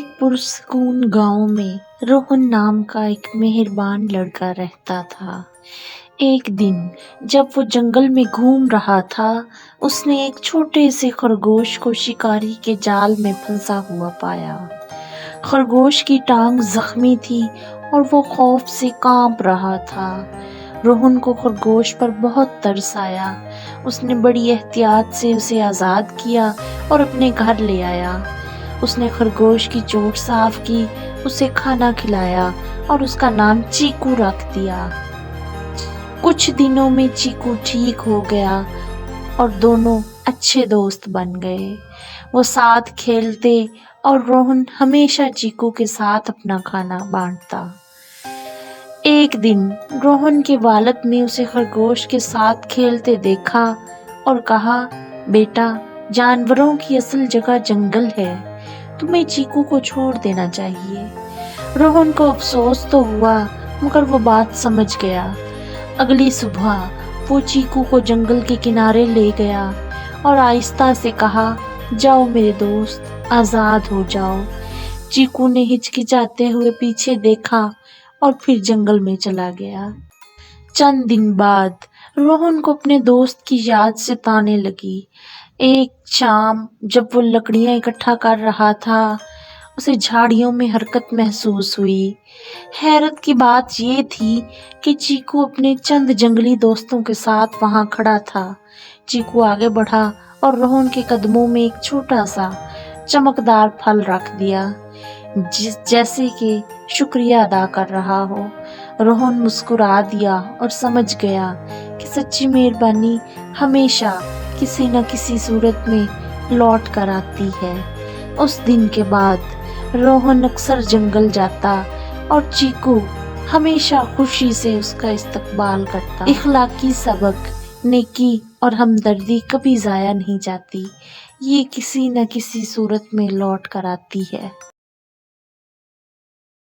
ایک پرسکون گاؤں میں روہن نام کا ایک مہربان لڑکا رہتا تھا۔ ایک دن جب وہ جنگل میں گھوم رہا تھا، اس نے ایک چھوٹے سے خرگوش کو شکاری کے جال میں پھنسا ہوا پایا۔ خرگوش کی ٹانگ زخمی تھی اور وہ خوف سے کانپ رہا تھا۔ روہن کو خرگوش پر بہت ترس آیا۔ اس نے بڑی احتیاط سے اسے آزاد کیا اور اپنے گھر لے آیا۔ اس نے خرگوش کی چوٹ صاف کی، اسے کھانا کھلایا اور اس کا نام چیکو رکھ دیا۔ کچھ دنوں میں چیکو ٹھیک ہو گیا اور دونوں اچھے دوست بن گئے۔ وہ ساتھ کھیلتے اور روہن ہمیشہ چیکو کے ساتھ اپنا کھانا بانٹتا۔ ایک دن روہن کے والد نے اسے خرگوش کے ساتھ کھیلتے دیکھا اور کہا، بیٹا، جانوروں کی اصل جگہ جنگل ہے، تمہیں چیکو کو چھوڑ دینا چاہیے۔ روہن کو افسوس تو ہوا مگر وہ بات سمجھ گیا۔ اگلی صبح وہ چیکو کو جنگل کے کنارے لے گیا اور آہستہ سے کہا، جاؤ میرے دوست، آزاد ہو جاؤ۔ چیکو نے ہچکچاتے ہوئے پیچھے دیکھا اور پھر جنگل میں چلا گیا۔ چند دن بعد روہن کو اپنے دوست کی یاد ستانے لگی۔ ایک شام جب وہ لکڑیاں اکٹھا کر رہا تھا، اسے جھاڑیوں میں حرکت محسوس ہوئی۔ حیرت کی بات یہ تھی کہ چیکو اپنے چند جنگلی دوستوں کے ساتھ وہاں کھڑا تھا۔ چیکو آگے بڑھا اور روہن کے قدموں میں ایک چھوٹا سا چمکدار پھل رکھ دیا، جیسے کہ شکریہ ادا کر رہا ہو۔ روہن مسکرا دیا اور سمجھ گیا کہ سچی مہربانی ہمیشہ کسی نہ کسی صورت میں لوٹ کر آتی ہے۔ اس دن کے بعد روہن اکثر جنگل جاتا اور چیکو ہمیشہ خوشی سے اس کا استقبال کرتا۔ اخلاقی سبق، نیکی اور ہمدردی کبھی ضائع نہیں جاتی، یہ کسی نہ کسی صورت میں لوٹ کر آتی ہے۔